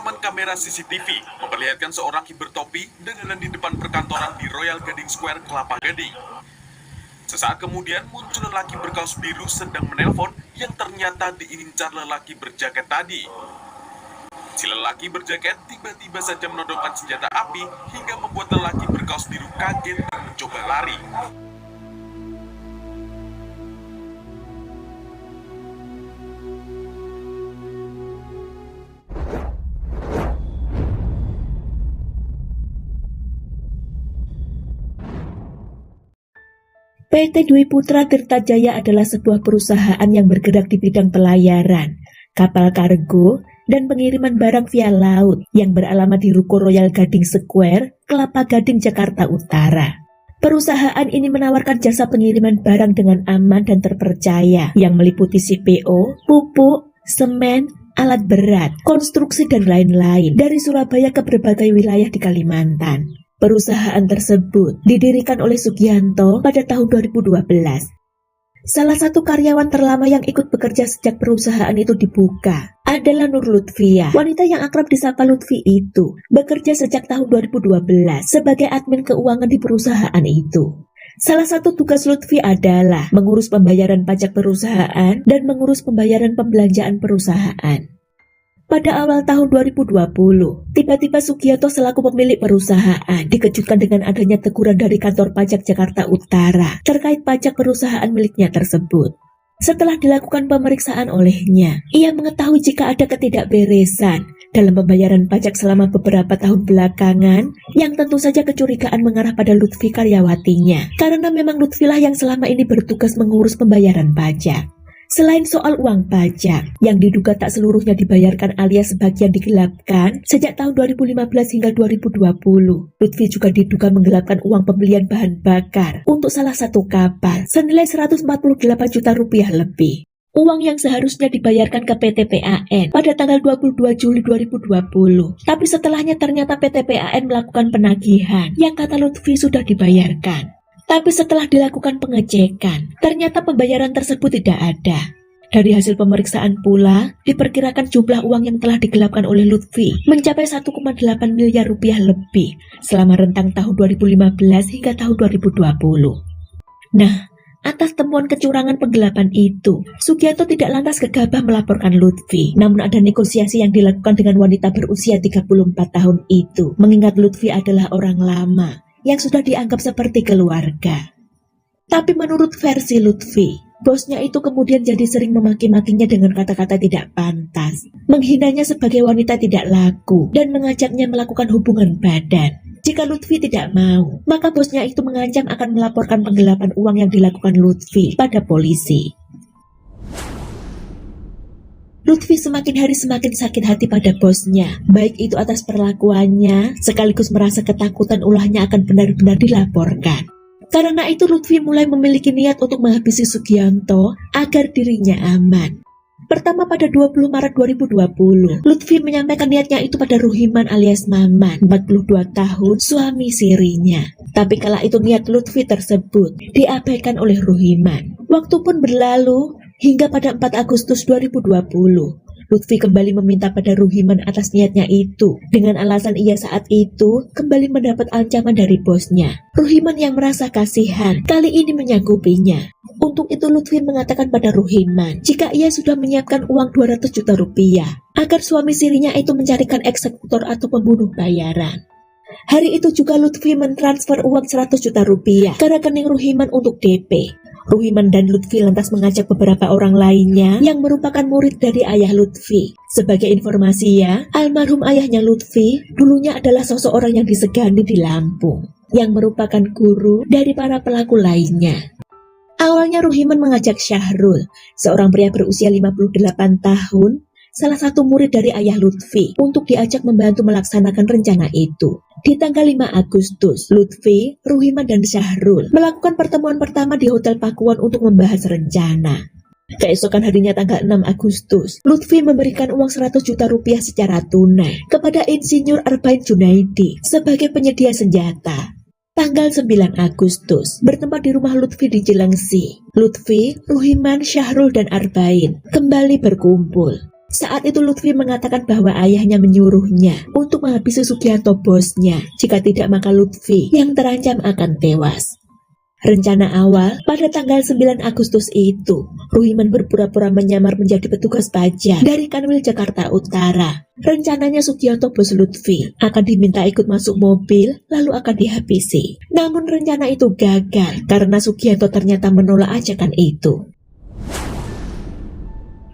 Rekaman kamera CCTV memperlihatkan seorang bertopi dandanan di depan perkantoran di Royal Gading Square, Kelapa Gading. Sesaat kemudian muncul lelaki berkaos biru sedang menelpon yang ternyata diincar lelaki berjaket tadi. Si lelaki berjaket tiba-tiba saja menodongkan senjata api hingga membuat lelaki berkaos biru kaget dan mencoba lari. PT Dwi Putra Tirta Jaya adalah sebuah perusahaan yang bergerak di bidang pelayaran, kapal kargo, dan pengiriman barang via laut yang beralamat di Ruko Royal Gading Square, Kelapa Gading, Jakarta Utara. Perusahaan ini menawarkan jasa pengiriman barang dengan aman dan terpercaya yang meliputi CPO, pupuk, semen, alat berat, konstruksi, dan lain-lain dari Surabaya ke berbagai wilayah di Kalimantan. Perusahaan tersebut didirikan oleh Sugianto pada tahun 2012. Salah satu karyawan terlama yang ikut bekerja sejak perusahaan itu dibuka adalah Nur Lutfia. Wanita yang akrab disapa Lutfi itu bekerja sejak tahun 2012 sebagai admin keuangan di perusahaan itu. Salah satu tugas Lutfi adalah mengurus pembayaran pajak perusahaan dan mengurus pembayaran pembelanjaan perusahaan. Pada awal tahun 2020, tiba-tiba Sugianto selaku pemilik perusahaan dikejutkan dengan adanya teguran dari kantor pajak Jakarta Utara terkait pajak perusahaan miliknya tersebut. Setelah dilakukan pemeriksaan olehnya, ia mengetahui jika ada ketidakberesan dalam pembayaran pajak selama beberapa tahun belakangan yang tentu saja kecurigaan mengarah pada Lutfi karyawatinya, karena memang Lutfilah yang selama ini bertugas mengurus pembayaran pajak. Selain soal uang pajak yang diduga tak seluruhnya dibayarkan alias sebagian digelapkan sejak tahun 2015 hingga 2020, Lutfi juga diduga menggelapkan uang pembelian bahan bakar untuk salah satu kapal senilai 148 juta rupiah lebih. Uang yang seharusnya dibayarkan ke PT PAN pada tanggal 22 Juli 2020. Tapi setelahnya ternyata PT PAN melakukan penagihan yang kata Lutfi sudah dibayarkan. Tapi setelah dilakukan pengecekan, ternyata pembayaran tersebut tidak ada. Dari hasil pemeriksaan pula, diperkirakan jumlah uang yang telah digelapkan oleh Lutfi mencapai 1,8 miliar rupiah lebih selama rentang tahun 2015 hingga tahun 2020. Nah, atas temuan kecurangan penggelapan itu, Sugianto tidak lantas gegabah melaporkan Lutfi. Namun ada negosiasi yang dilakukan dengan wanita berusia 34 tahun itu, mengingat Lutfi adalah orang lama yang sudah dianggap seperti keluarga. Tapi menurut versi Lutfi, bosnya itu kemudian jadi sering memaki-makinya dengan kata-kata tidak pantas, menghinanya sebagai wanita tidak laku, dan mengajaknya melakukan hubungan badan. Jika Lutfi tidak mau, maka bosnya itu mengancam akan melaporkan penggelapan uang yang dilakukan Lutfi pada polisi. Lutfi semakin hari semakin sakit hati pada bosnya, baik itu atas perlakuannya, sekaligus merasa ketakutan ulahnya akan benar-benar dilaporkan. Karena itu Lutfi mulai memiliki niat untuk menghabisi Sugianto agar dirinya aman. Pertama pada 20 Maret 2020, Lutfi menyampaikan niatnya itu pada Ruhiman alias Maman, 42 tahun, suami sirinya. Tapi kala itu niat Lutfi tersebut diabaikan oleh Ruhiman. Waktu pun berlalu, hingga pada 4 Agustus 2020, Lutfi kembali meminta pada Ruhiman atas niatnya itu, dengan alasan ia saat itu kembali mendapat ancaman dari bosnya. Ruhiman yang merasa kasihan, kali ini menyanggupinya. Untuk itu Lutfi mengatakan pada Ruhiman, jika ia sudah menyiapkan uang 200 juta rupiah, agar suami sirinya itu mencarikan eksekutor atau pembunuh bayaran. Hari itu juga Lutfi mentransfer uang 100 juta rupiah ke rekening Ruhiman untuk DP. Ruhiman dan Lutfi lantas mengajak beberapa orang lainnya yang merupakan murid dari ayah Lutfi. Sebagai informasi ya, almarhum ayahnya Lutfi dulunya adalah seseorang yang disegani di Lampung, yang merupakan guru dari para pelaku lainnya. Awalnya Ruhiman mengajak Syahrul, seorang pria berusia 58 tahun, salah satu murid dari ayah Lutfi, untuk diajak membantu melaksanakan rencana itu. Di tanggal 5 Agustus, Lutfi, Ruhiman, dan Syahrul melakukan pertemuan pertama di Hotel Pakuan untuk membahas rencana. Keesokan harinya tanggal 6 Agustus, Lutfi memberikan uang 100 juta rupiah secara tunai kepada Insinyur Arbain Junaidi sebagai penyedia senjata. Tanggal 9 Agustus, bertempat di rumah Lutfi di Cilengsi, Lutfi, Ruhiman, Syahrul, dan Arbain kembali berkumpul. Saat itu Lutfi mengatakan bahwa ayahnya menyuruhnya untuk menghabisi Sugianto bosnya. Jika tidak maka Lutfi yang terancam akan tewas. Rencana awal, pada tanggal 9 Agustus itu, Ruhiman berpura-pura menyamar menjadi petugas pajak dari Kanwil Jakarta Utara. Rencananya Sugianto bos Lutfi akan diminta ikut masuk mobil, lalu akan dihabisi. Namun rencana itu gagal karena Sugianto ternyata menolak ajakan itu.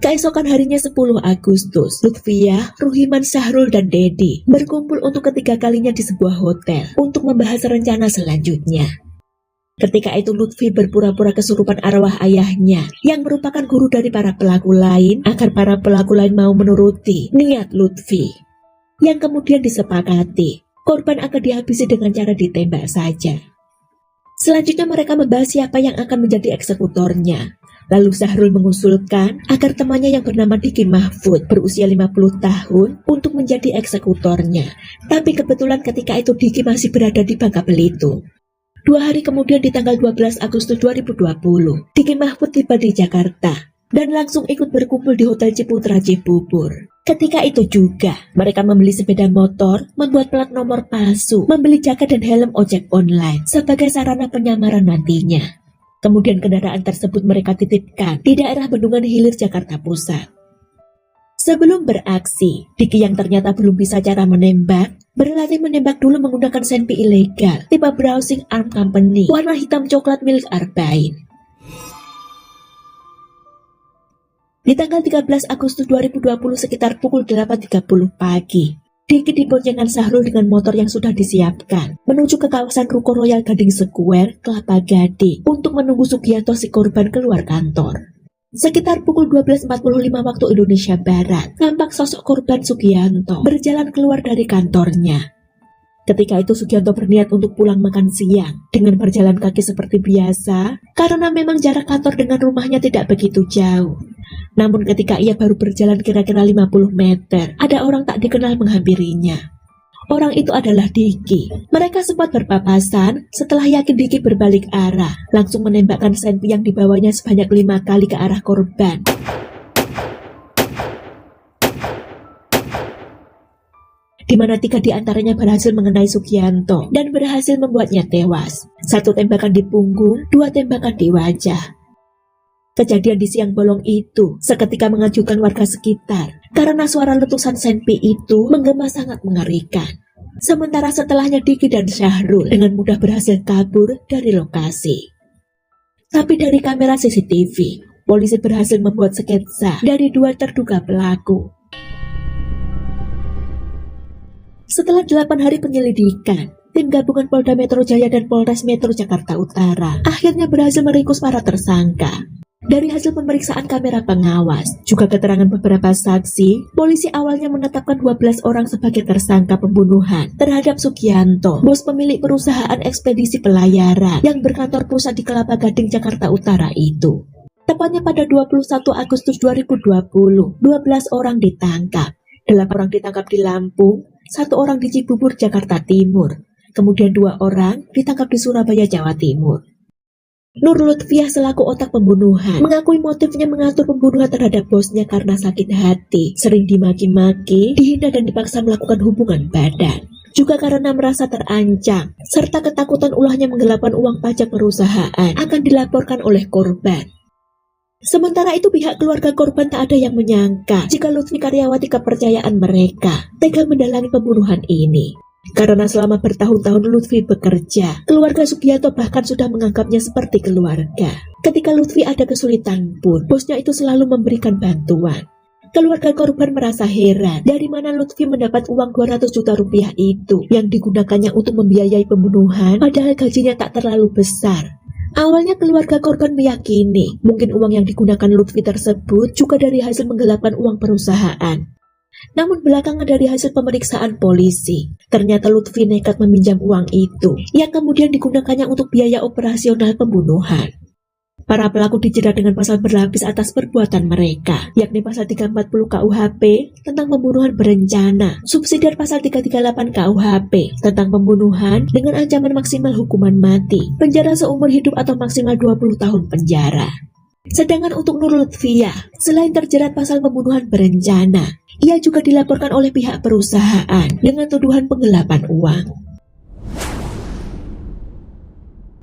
Keesokan harinya 10 Agustus, Lutfiyah, Ruhiman, Syahrul, dan Dedi berkumpul untuk ketiga kalinya di sebuah hotel untuk membahas rencana selanjutnya. Ketika itu Lutfi berpura-pura kesurupan arwah ayahnya yang merupakan guru dari para pelaku lain agar para pelaku lain mau menuruti niat Lutfi. Yang kemudian disepakati, korban akan dihabisi dengan cara ditembak saja. Selanjutnya mereka membahas siapa yang akan menjadi eksekutornya. Lalu Syahrul mengusulkan agar temannya yang bernama Diki Mahfud berusia 50 tahun untuk menjadi eksekutornya. Tapi kebetulan ketika itu Diki masih berada di Bangka Belitung. 2 hari kemudian di tanggal 12 Agustus 2020, Diki Mahfud tiba di Jakarta dan langsung ikut berkumpul di Hotel Ciputra Cibubur. Ketika itu juga, mereka membeli sepeda motor, membuat plat nomor palsu, membeli jaket dan helm ojek online sebagai sarana penyamaran nantinya. Kemudian kendaraan tersebut mereka titipkan di daerah Bendungan Hilir, Jakarta Pusat. Sebelum beraksi, Diki yang ternyata belum bisa cara menembak, berlatih menembak dulu menggunakan senpi ilegal tipe Browsing Arm Company warna hitam coklat milik Arbain. Di tanggal 13 Agustus 2020 sekitar pukul 8.30 pagi, Diki diboncengan Syahrul dengan motor yang sudah disiapkan menuju ke kawasan Ruko Royal Gading Square, Kelapa Gading untuk menunggu Sugianto si korban keluar kantor. Sekitar pukul 12.45 waktu Indonesia Barat, nampak sosok korban Sugianto berjalan keluar dari kantornya. Ketika itu Sugianto berniat untuk pulang makan siang dengan berjalan kaki seperti biasa karena memang jarak kantor dengan rumahnya tidak begitu jauh. Namun ketika ia baru berjalan kira-kira 50 meter, ada orang tak dikenal menghampirinya. Orang itu adalah Diki. Mereka sempat berpapasan setelah yakin Diki berbalik arah, langsung menembakkan senpi yang dibawanya sebanyak 5 kali ke arah korban. Di mana 3 diantaranya berhasil mengenai Sugianto dan berhasil membuatnya tewas. 1 tembakan di punggung, 2 tembakan di wajah. Kejadian di siang bolong itu seketika mengejutkan warga sekitar karena suara letusan senpi itu menggema sangat mengerikan. Sementara setelahnya Diki dan Syahrul dengan mudah berhasil kabur dari lokasi. Tapi dari kamera CCTV, polisi berhasil membuat sketsa dari 2 terduga pelaku. Setelah 8 hari penyelidikan, tim gabungan Polda Metro Jaya dan Polres Metro Jakarta Utara akhirnya berhasil meringkus para tersangka. Dari hasil pemeriksaan kamera pengawas, juga keterangan beberapa saksi, polisi awalnya menetapkan 12 orang sebagai tersangka pembunuhan terhadap Sugianto, bos pemilik perusahaan ekspedisi pelayaran yang berkantor pusat di Kelapa Gading, Jakarta Utara itu. Tepatnya pada 21 Agustus 2020, 12 orang ditangkap. 8 orang ditangkap di Lampung, 1 orang di Cibubur, Jakarta Timur. Kemudian 2 orang ditangkap di Surabaya, Jawa Timur. Nur Lutfiyah selaku otak pembunuhan mengakui motifnya mengatur pembunuhan terhadap bosnya karena sakit hati, sering dimaki-maki, dihina dan dipaksa melakukan hubungan badan. Juga karena merasa terancam, serta ketakutan ulahnya menggelapkan uang pajak perusahaan akan dilaporkan oleh korban. Sementara itu pihak keluarga korban tak ada yang menyangka jika Lutfi karyawati kepercayaan mereka tega mendalangi pembunuhan ini. Karena selama bertahun-tahun Lutfi bekerja, keluarga Sugianto bahkan sudah menganggapnya seperti keluarga. Ketika Lutfi ada kesulitan pun, bosnya itu selalu memberikan bantuan. Keluarga korban merasa heran dari mana Lutfi mendapat uang 200 juta rupiah itu yang digunakannya untuk membiayai pembunuhan, padahal gajinya tak terlalu besar. Awalnya keluarga korban meyakini mungkin uang yang digunakan Lutfi tersebut juga dari hasil menggelapkan uang perusahaan. Namun belakangan dari hasil pemeriksaan polisi, ternyata Lutfi nekat meminjam uang itu yang kemudian digunakannya untuk biaya operasional pembunuhan. Para pelaku dijerat dengan pasal berlapis atas perbuatan mereka, yakni pasal 340 KUHP tentang pembunuhan berencana, subsidiar pasal 338 KUHP tentang pembunuhan dengan ancaman maksimal hukuman mati, penjara seumur hidup atau maksimal 20 tahun penjara. Sedangkan untuk Nur Lutfiyah, selain terjerat pasal pembunuhan berencana, ia juga dilaporkan oleh pihak perusahaan dengan tuduhan penggelapan uang.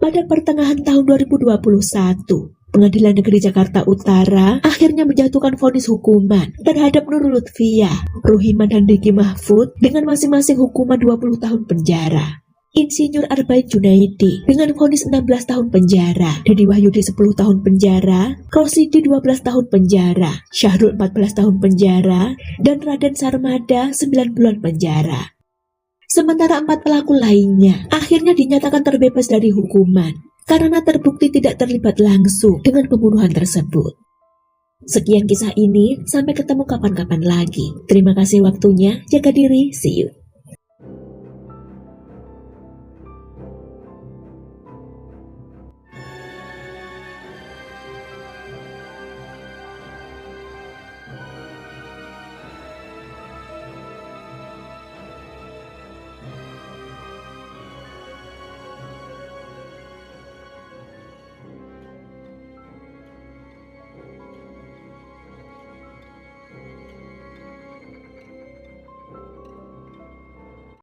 Pada pertengahan tahun 2021, Pengadilan Negeri Jakarta Utara akhirnya menjatuhkan vonis hukuman terhadap Nur Lutfiyah, Ruhiman dan Diki Mahfud dengan masing-masing hukuman 20 tahun penjara. Insinyur Arbain Junaidi dengan vonis 16 tahun penjara, Dedi Wahyudi 10 tahun penjara, Rosidi 12 tahun penjara, Syahrul 14 tahun penjara, dan Raden Sarmada 9 bulan penjara. Sementara 4 pelaku lainnya akhirnya dinyatakan terbebas dari hukuman karena terbukti tidak terlibat langsung dengan pembunuhan tersebut. Sekian kisah ini, sampai ketemu kapan-kapan lagi. Terima kasih waktunya, jaga diri, see you.